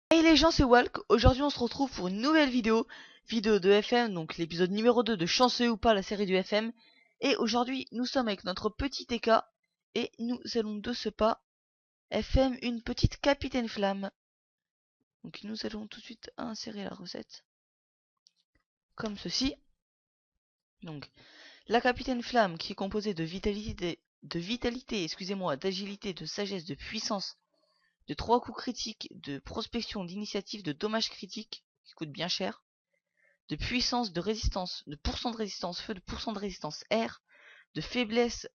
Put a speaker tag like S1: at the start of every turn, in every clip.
S1: Hey les gens, c'est Walk. Aujourd'hui, on se retrouve pour une nouvelle vidéo de FM, donc l'épisode numéro 2 de Chanceux ou pas, la série du FM. Et aujourd'hui, nous sommes avec notre petit TK et nous allons de ce pas FM une petite Capitaine Flamme. Donc nous allons tout de suite insérer la recette comme ceci. Donc la Capitaine Flamme qui est composée de vitalité, excusez-moi, d'agilité, de sagesse, de puissance, de 3 coups critiques, de prospection, d'initiative, de dommages critiques qui coûtent bien cher, de puissance, de résistance, de pourcent de résistance feu, de pourcent de résistance air, de faiblesse,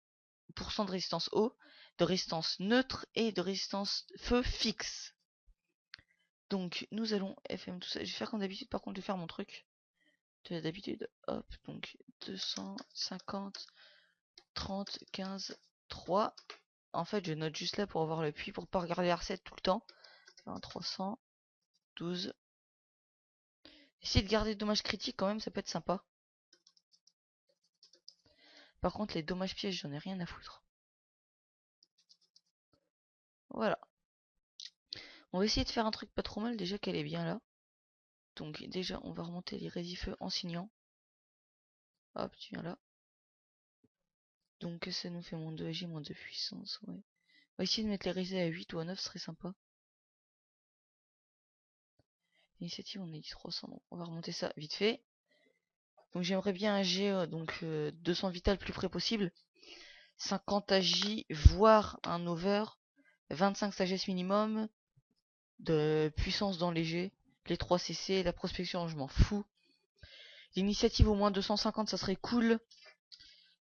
S1: pourcent de résistance eau, de résistance neutre et de résistance feu fixe. Donc nous allons FM tout ça. Je vais faire comme d'habitude, par contre je vais faire mon truc. D'habitude, hop, donc 250, 30, 15, 3. En fait je note juste là pour avoir le puits, pour pas regarder la recette tout le temps. 20, 300, 12. Essayer de garder le dommage critique quand même, ça peut être sympa. Par contre les dommages pièges, j'en ai rien à foutre. Voilà. On va essayer de faire un truc pas trop mal déjà qu'elle est bien là. Donc déjà on va remonter les résifeux en signant. Hop, tu viens là. Donc ça nous fait moins de AG, moins de puissance, ouais. On va essayer de mettre les résés à 8 ou à 9, ce serait sympa. Initiative on a dit 300, donc on va remonter ça vite fait. Donc j'aimerais bien AG, 200 vital le plus près possible. 50 AJ, voire un over. 25 sagesse minimum. De puissance dans léger. Les 3 CC, la prospection je m'en fous. L'initiative au moins 250 ça serait cool.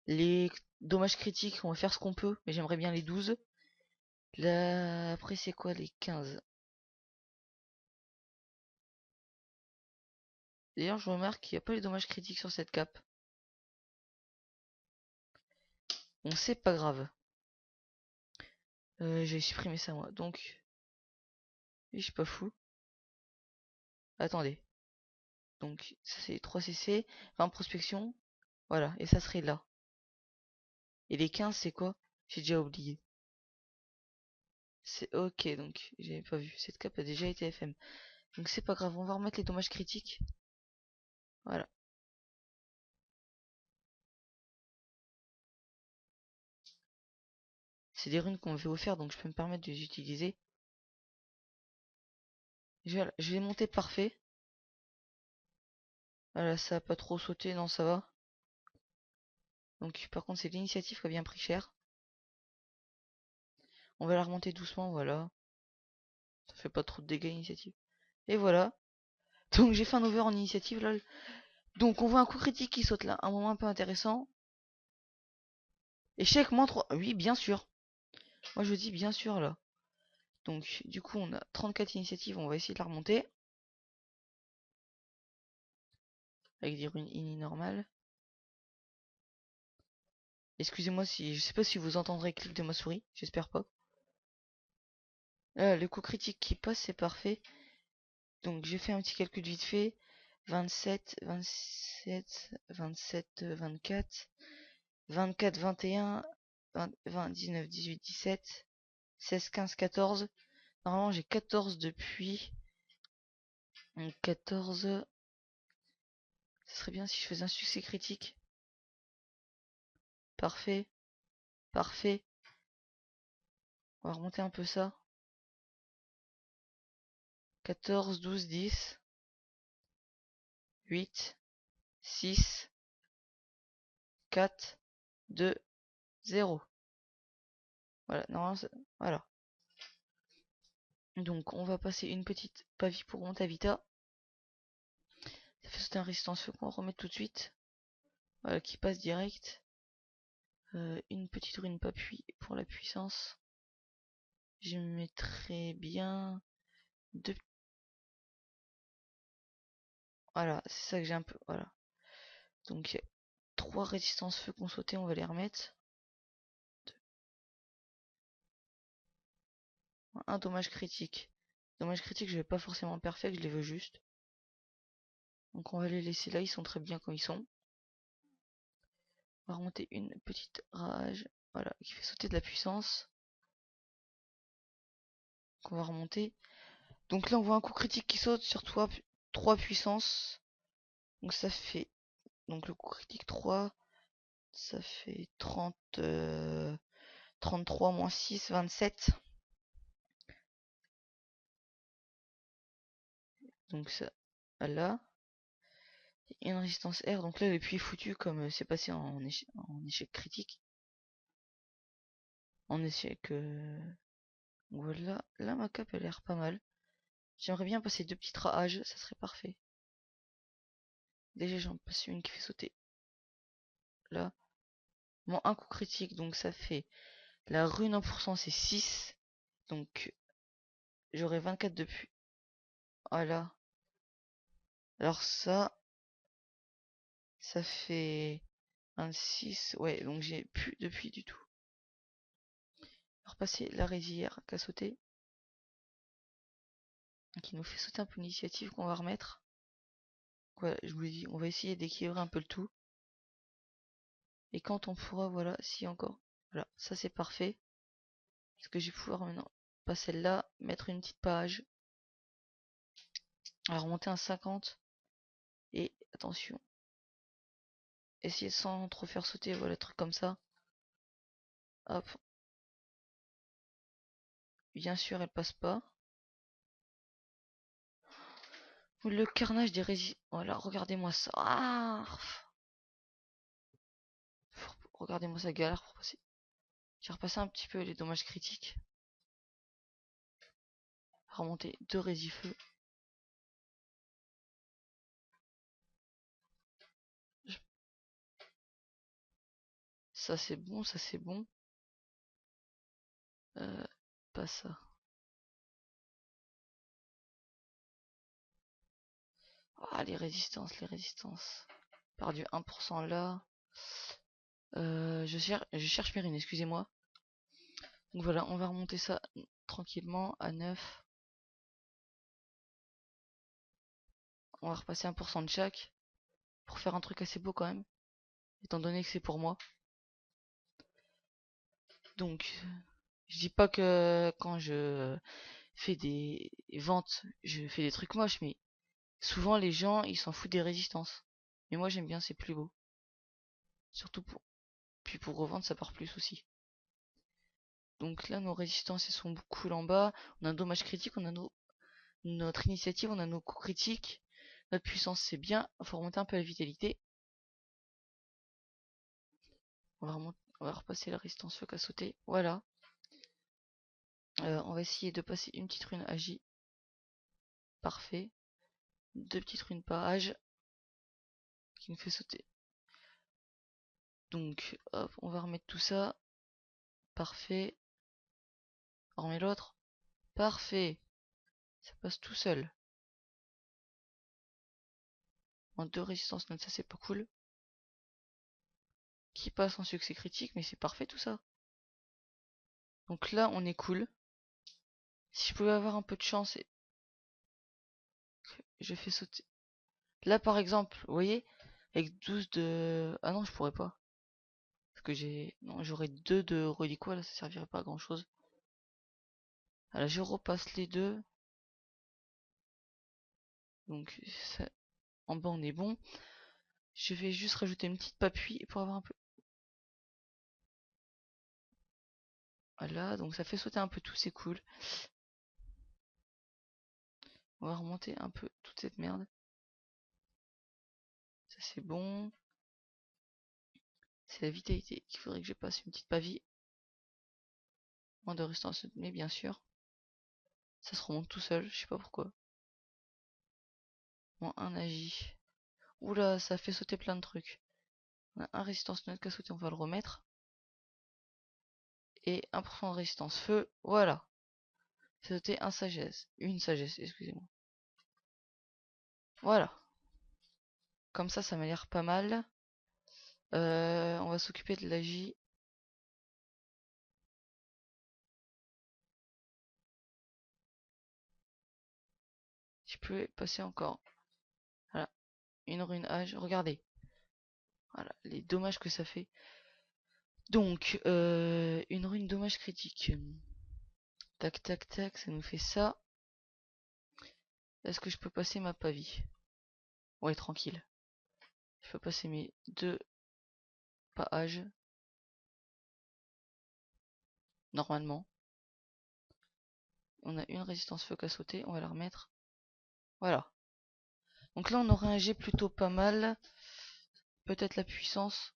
S1: Les dommages critiques, on va faire ce qu'on peut, mais j'aimerais bien les 12. Là, après c'est quoi les 15? D'ailleurs je remarque qu'il n'y a pas les dommages critiques sur cette cape. Bon c'est pas grave. J'ai supprimé ça moi, donc... je suis pas fou. Attendez. Donc ça c'est 3 CC, 20 prospection. Voilà, et ça serait là. Et les 15 c'est quoi? J'ai déjà oublié. C'est ok, donc j'avais pas vu. Cette cape a déjà été FM. Donc c'est pas grave, on va remettre les dommages critiques. Voilà. C'est des runes qu'on m'avait offert, donc je peux me permettre de les utiliser. Je vais les monter parfait. Voilà, ça a pas trop sauté, non ça va. Donc par contre c'est l'initiative qui a bien pris cher. On va la remonter doucement, voilà. Ça fait pas trop de dégâts initiative. Et voilà. Donc j'ai fait un over en initiative là. Donc on voit un coup critique qui saute là. Un moment un peu intéressant. Échec moins 3. Oui bien sûr. Moi je dis bien sûr là. Donc du coup on a 34 initiatives. On va essayer de la remonter. Avec des runes ini normales. Excusez-moi si... Je sais pas si vous entendrez le clic de ma souris. J'espère pas. Le coup critique qui passe c'est parfait. Donc j'ai fait un petit calcul vite fait. 27, 27, 27, 24, 24, 21, 20, 20, 19, 18, 17, 16, 15, 14. Normalement j'ai 14 depuis. Donc 14. Ce serait bien si je faisais un succès critique. Parfait. Parfait. On va remonter un peu ça. 14, 12, 10, 8, 6, 4, 2, 0. Voilà, normalement, voilà. Donc on va passer une petite pavie pour Montavita. Ça fait sauter un résistance feu qu'on va remettre tout de suite. Voilà, qui passe direct. Une petite rune papui pour la puissance. Je mettrai bien deux. Voilà, c'est ça que j'ai un peu. Voilà. Donc 3 résistances feu qu'on sautait, on va les remettre. Un dommage critique. Dommage critique, je vais pas forcément perfect, je les veux juste. Donc on va les laisser là, ils sont très bien comme ils sont. On va remonter une petite rage. Voilà, qui fait sauter de la puissance. Donc on va remonter. Donc là on voit un coup critique qui saute sur 3 puissance. Donc ça fait, donc le coup critique 3, ça fait 30, 33 moins 6, 27. Donc ça, là. Et une résistance R, donc là le puits est foutu comme c'est passé en échec critique. En échec... Voilà, là ma cape elle a l'air pas mal. J'aimerais bien passer 2 petites rages, ça serait parfait. Déjà j'en passe une qui fait sauter. Là. Bon, un coup critique, donc ça fait... La rune 1% c'est 6. Donc j'aurai 24 de puits. Voilà. Alors ça fait 26. Ouais, donc j'ai plus de puits du tout. Alors passer la rizière qui a sauté. Qui nous fait sauter un peu l'initiative qu'on va remettre. Voilà, je vous l'ai dit, on va essayer d'équilibrer un peu le tout. Et quand on pourra, voilà, si encore. Voilà, ça c'est parfait. Est-ce que je vais pouvoir maintenant passer là, mettre une petite page. Alors remonter à 50. Et attention. Essayer sans trop faire sauter, voilà, truc comme ça. Hop. Bien sûr, elle passe pas. Le carnage des résistants. Voilà, regardez-moi ça. Ah, regardez-moi ça galère pour passer. J'ai repassé un petit peu les dommages critiques. Remonter 2 résifeux. Ça c'est bon, ça c'est bon. Pas ça. Ah, les résistances, les résistances. Perdu 1% là. Je cherche Mérine, excusez-moi. Donc voilà, on va remonter ça tranquillement à 9. On va repasser 1% de chaque. Pour faire un truc assez beau quand même. Étant donné que c'est pour moi. Donc, je dis pas que quand je fais des ventes, je fais des trucs moches, mais souvent les gens, ils s'en foutent des résistances. Mais moi j'aime bien, c'est plus beau. Surtout pour... Puis pour revendre, ça part plus aussi. Donc là, nos résistances, elles sont beaucoup en bas. On a un dommage critique, on a notre initiative, on a nos coups critiques. Notre puissance, c'est bien. Il faut remonter un peu la vitalité. On va repasser la résistance feu à sauter. Voilà. On va essayer de passer une petite rune agi. Parfait. 2 petites runes par âge. Qui nous fait sauter. Donc, hop, on va remettre tout ça. Parfait. On remet l'autre. Parfait. Ça passe tout seul. En 2 résistances, ça c'est pas cool. Qui passe en succès critique, mais c'est parfait tout ça. Donc là, on est cool. Si je pouvais avoir un peu de chance et que je fais sauter. Là, par exemple, vous voyez, avec 12 de... Ah non, je pourrais pas. Parce que j'ai... Non, j'aurais 2 de reliquat, là, ça servirait pas à grand chose. Alors, je repasse les deux. Donc, ça... en bas, on est bon. Je vais juste rajouter une petite appui pour avoir un peu... Voilà, donc ça fait sauter un peu tout, c'est cool. On va remonter un peu toute cette merde. Ça, c'est bon. C'est la vitalité qu'il faudrait que je passe une petite pavie. Moins de résistance, mais bien sûr. Ça se remonte tout seul, je sais pas pourquoi. Moins un agi. Oula, ça fait sauter plein de trucs. On a un résistance neutre qui a sauté, on va le remettre. Et 1% de résistance feu, voilà. C'est sauté un sagesse. Une sagesse, excusez-moi. Voilà. Comme ça m'a l'air pas mal. On va s'occuper de l'agi. Je peux passer encore. Voilà. Une rune âge. Regardez. Voilà. Les dommages que ça fait. Donc, une rune dommage critique. Tac, tac, tac. Ça nous fait ça. Est-ce que je peux passer ma pavie? Ouais, tranquille. Je peux passer mes 2 pages. Normalement. On a une résistance feu qu'à sauter. On va la remettre. Voilà. Donc là, on aura un jet plutôt pas mal. Peut-être la puissance.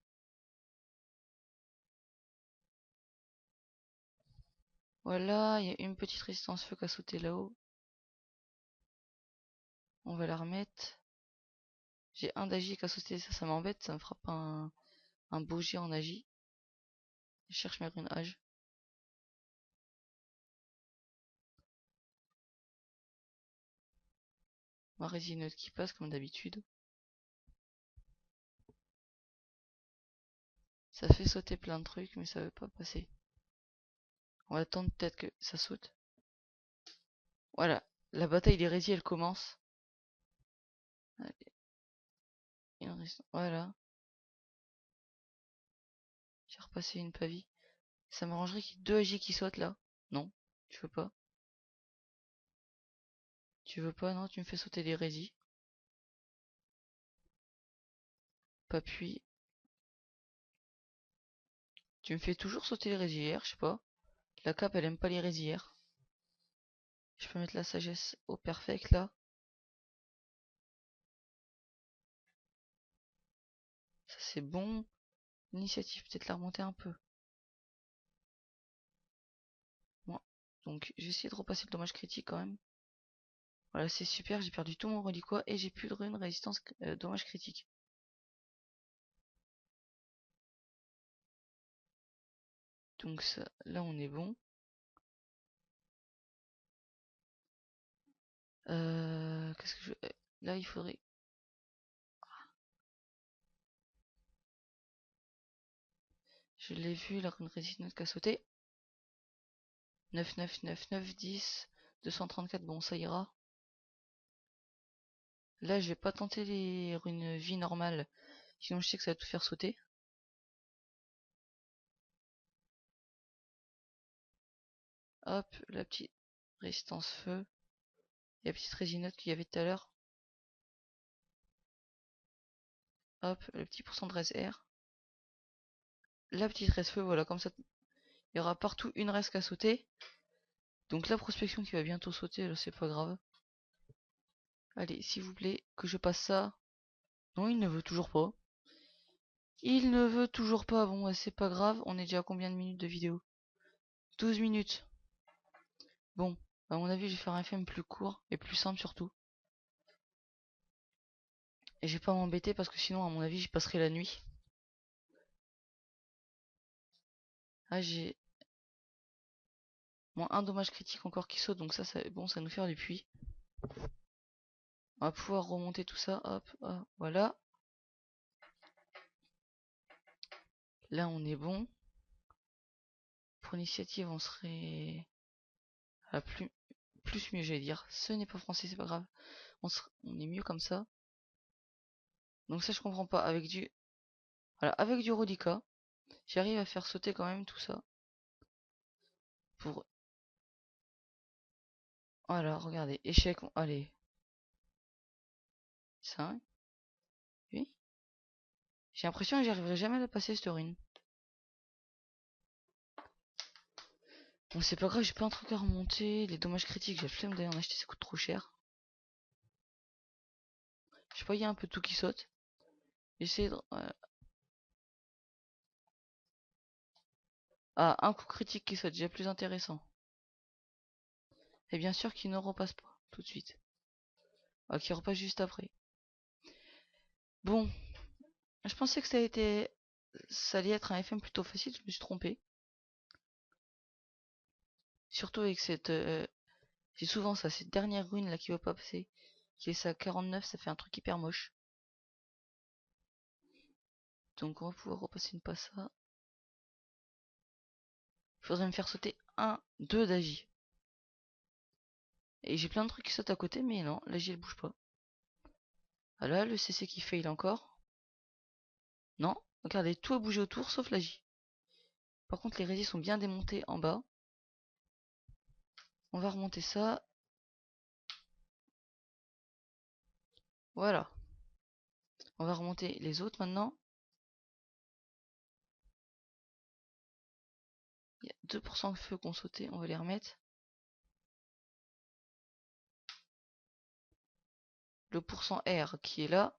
S1: Voilà, il y a une petite résistance feu qu'à sauter là-haut. On va la remettre. J'ai un d'agi qu'à sauter, ça m'embête. Ça me fera pas un beau jet en agi. Je cherche mes runes âge. Ma résine qui passe comme d'habitude. Ça fait sauter plein de trucs, mais ça veut pas passer. On va attendre peut-être que ça saute. Voilà, la bataille des résis elle commence. Allez, voilà. J'ai repassé une pavie. Ça m'arrangerait qu'il y ait 2 AJ qui sautent là. Non, tu veux pas. Tu veux pas, non, tu me fais sauter les résis. Pas puis. Tu me fais toujours sauter les résilières, je sais pas. La cape elle aime pas les résilières. Je peux mettre la sagesse au perfect là. Ça c'est bon. L'initiative, peut-être la remonter un peu. Bon. Donc j'ai essayé de repasser le dommage critique quand même. Voilà, c'est super, j'ai perdu tout mon reliquat et j'ai plus de rune résistance dommage critique. Donc ça, là on est bon. Qu'est-ce que je... Là il faudrait... Je l'ai vu, la rune résistance qui a sauté. 9, 9, 9, 9, 10, 234, bon ça ira. Là je vais pas tenter les runes vie normale, sinon je sais que ça va tout faire sauter. Hop, la petite résistance feu. Et la petite résinote qu'il y avait tout à l'heure. Hop, le petit pourcent de res R. La petite res feu, voilà, comme ça il y aura partout une res à sauter. Donc la prospection qui va bientôt sauter, là c'est pas grave. Allez, s'il vous plaît, que je passe ça. Non, il ne veut toujours pas. Il ne veut toujours pas. Bon, bah, c'est pas grave. On est déjà à combien de minutes de vidéo? 12 minutes. Bon, à mon avis, je vais faire un film plus court et plus simple surtout. Et je vais pas m'embêter parce que sinon, à mon avis, j'y passerai la nuit. Ah, j'ai moins un dommage critique encore qui saute, donc ça bon, ça va nous faire du puits. On va pouvoir remonter tout ça. Hop, hop, voilà. Là, on est bon. Pour l'initiative, on serait à plus mieux, j'allais dire. Ce n'est pas français, c'est pas grave. On est mieux comme ça. Donc ça, je comprends pas. Voilà, avec du Rodica, j'arrive à faire sauter quand même tout ça. Pour... Voilà, regardez. Échec. Allez. 5. Oui. J'ai l'impression que j'arriverai jamais à la passer, cette rune. Bon, c'est pas grave, j'ai pas un truc à remonter. Les dommages critiques, j'ai flemme d'aller en acheter, ça coûte trop cher. Je sais pas, il y a un peu tout qui saute. J'essaie de... Ah, un coup critique qui saute, déjà plus intéressant. Et bien sûr qu'il ne repasse pas tout de suite. Ah, qu'il repasse juste après. Bon, je pensais que ça allait être un FM plutôt facile, je me suis trompé. Surtout avec c'est souvent ça, cette dernière rune là qui va pas passer. Qui est ça 49, ça fait un truc hyper moche. Donc on va pouvoir repasser une passe ça. Il faudrait me faire sauter 2 d'agi. Et j'ai plein de trucs qui sautent à côté, mais non, l'agi elle bouge pas. Ah là, le CC qui fail encore. Non, regardez, tout a bougé autour sauf l'agi. Par contre, les résis sont bien démontés en bas. On va remonter ça. Voilà. On va remonter les autres maintenant. Il y a 2% de feu qu'on sauté, on va les remettre. Le pourcent R qui est là.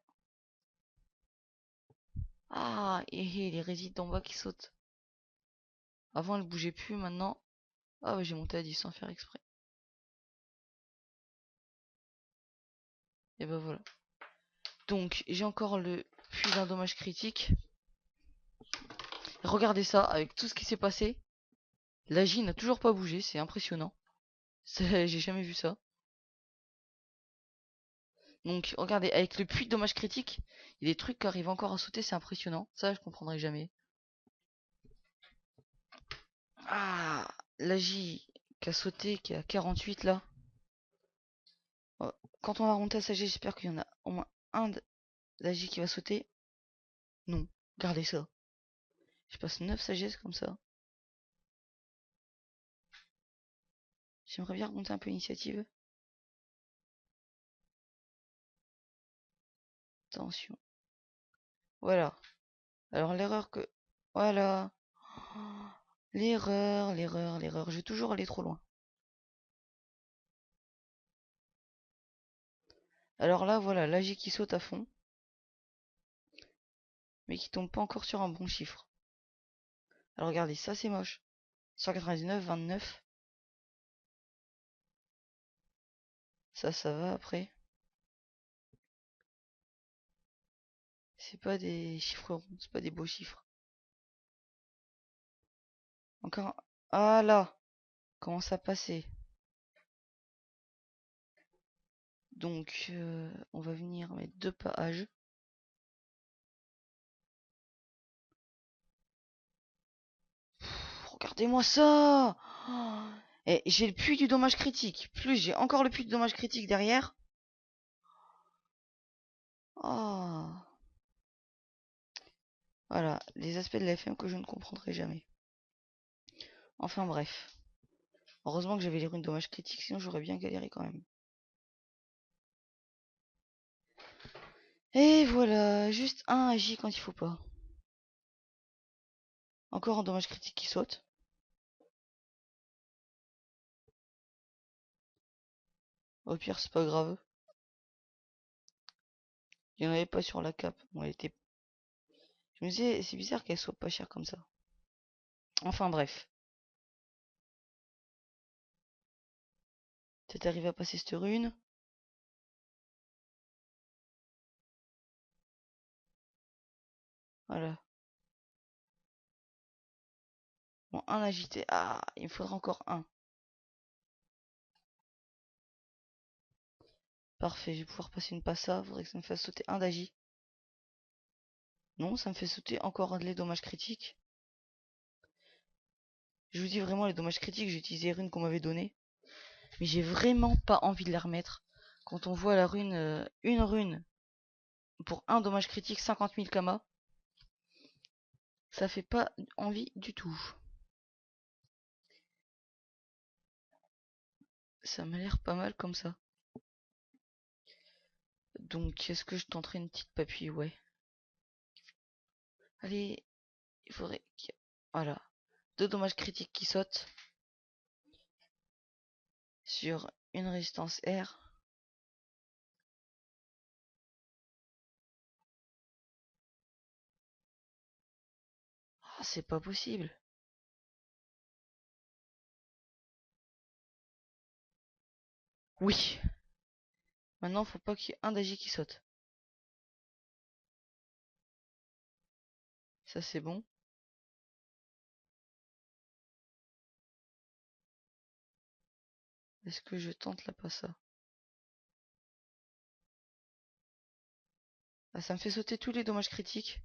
S1: Ah, et les résidus d'en bas qui sautent. Avant elle bougeait plus, maintenant. Ah ouais, j'ai monté à 10 sans faire exprès. Et bah voilà. Donc j'ai encore le puits d'un dommage critique. Regardez ça, avec tout ce qui s'est passé. La J n'a toujours pas bougé, c'est impressionnant. J'ai jamais vu ça. Donc regardez, avec le puits de dommage critique, il y a des trucs qui arrivent encore à sauter, c'est impressionnant. Ça je comprendrai jamais. Ah, la J qui a sauté, qui est à 48 là. Oh, quand on va remonter à sa G, j'espère qu'il y en a au moins un de la J qui va sauter. Non, regardez ça. Je passe 9 sagesses comme ça. J'aimerais bien remonter un peu l'initiative. Attention. Voilà. Alors l'erreur que... Voilà. Oh, l'erreur, l'erreur, l'erreur. Je vais toujours aller trop loin. Alors là, voilà, l'AG qui saute à fond. Mais qui tombe pas encore sur un bon chiffre. Alors regardez, ça c'est moche. 199, 29. Ça va après. C'est pas des chiffres ronds, c'est pas des beaux chiffres. Encore. Ah là, commence à passer. Donc, on va venir mettre 2 pages. Regardez-moi ça. Oh, et j'ai le puits du dommage critique. Plus j'ai encore le puits du dommage critique derrière. Oh. Voilà, les aspects de la FM que je ne comprendrai jamais. Enfin bref. Heureusement que j'avais les runes dommage critique, sinon j'aurais bien galéré quand même. Et voilà, juste un agit quand il faut pas. Encore un dommage critique qui saute. Au pire, c'est pas grave. Il y en avait pas sur la cape. Bon, elle était... Je me disais, c'est bizarre qu'elle soit pas chère comme ça. Enfin bref. T'es arrivé à passer cette rune. Voilà. Bon, un agité. Ah, il me faudra encore un. Parfait, je vais pouvoir passer une passa. Faudrait que ça me fasse sauter un d'agi. Non, ça me fait sauter encore les dommages critiques. Je vous dis vraiment, les dommages critiques, j'ai utilisé les runes qu'on m'avait données. Mais j'ai vraiment pas envie de les remettre. Quand on voit la rune, une rune pour un dommage critique, 50 000 kama, ça fait pas envie du tout. Ça m'a l'air pas mal comme ça. Donc, est-ce que je tenterai une petite papille? Ouais. Allez, il faudrait... Voilà. 2 dommages critiques qui sautent. Sur une résistance R. Ah, c'est pas possible. Oui. Maintenant, faut pas qu'il y ait un d'agi qui saute. Ça, c'est bon. Est-ce que je tente là pas ça? Ah, ça me fait sauter tous les dommages critiques.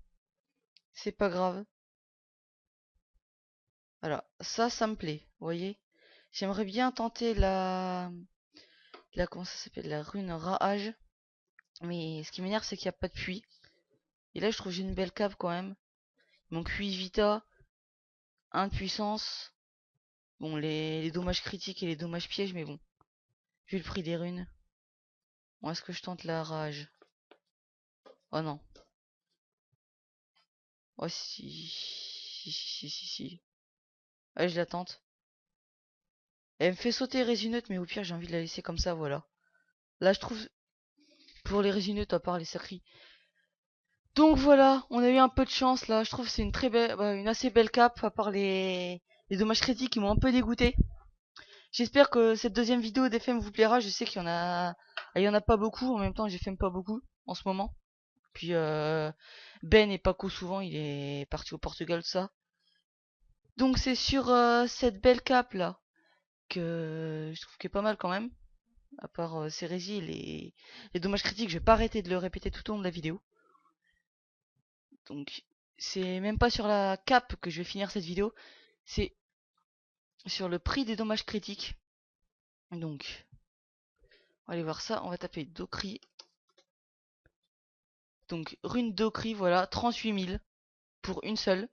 S1: C'est pas grave. Voilà, ça me plaît, vous voyez. J'aimerais bien tenter comment ça s'appelle, la rune Rage. Mais ce qui m'énerve, c'est qu'il n'y a pas de puits. Et là, je trouve que j'ai une belle cave quand même. Il manque 8 vita, 1 de puissance. Bon, les dommages critiques et les dommages pièges, mais bon. Vu le prix des runes. Bon, est-ce que je tente la rage? Oh non. Oh si. Allez, je la tente. Elle me fait sauter Résinute, mais au pire, j'ai envie de la laisser comme ça, voilà. Là, je trouve, pour les Résinutes, à part les sacris. Donc voilà, on a eu un peu de chance là. Je trouve que c'est une très belle, une assez belle cape, à part les dommages critiques qui m'ont un peu dégoûté. J'espère que cette deuxième vidéo d'FM vous plaira. Je sais il y en a pas beaucoup. En même temps, j'FM pas beaucoup en ce moment. Puis Ben et Paco souvent, il est parti au Portugal, tout ça. Donc c'est sur cette belle cape là que je trouve qu'elle est pas mal quand même. À part Cérésie et les dommages critiques, je vais pas arrêter de le répéter tout au long de la vidéo. Donc c'est même pas sur la cape que je vais finir cette vidéo, c'est sur le prix des dommages critiques. Donc on va aller voir ça, on va taper Dokri. Donc rune Dokri, voilà, 38 000 pour une seule.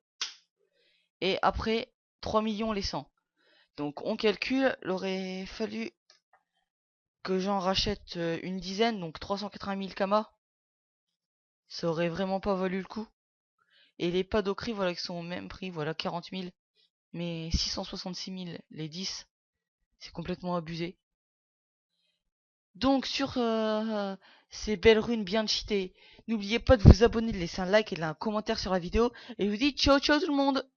S1: Et après 3 millions les 100. Donc on calcule, il aurait fallu que j'en rachète une dizaine, donc 380 000 kamas. Ça aurait vraiment pas valu le coup. Et les pas Dokri, voilà, qui sont au même prix, voilà, 40 000. Mais 666 000 les 10, c'est complètement abusé. Donc sur ces belles runes bien cheatées, n'oubliez pas de vous abonner, de laisser un like et de un commentaire sur la vidéo. Et je vous dis ciao ciao tout le monde.